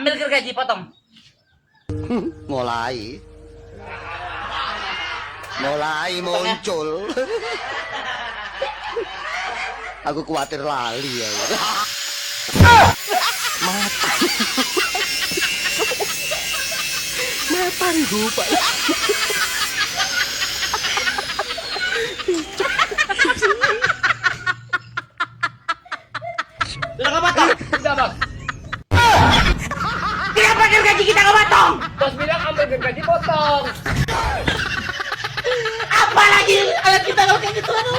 Ambil gergaji, potong. Mulai muncul. Aku khawatir lali ya. Mapan lupa. Udah nggak potong? Udah, Bang. Kenapa gergaji kita nggak potong? Bos bilang ambil gergaji potong. Apalagi alat kita kalau kayak gitu, aduh.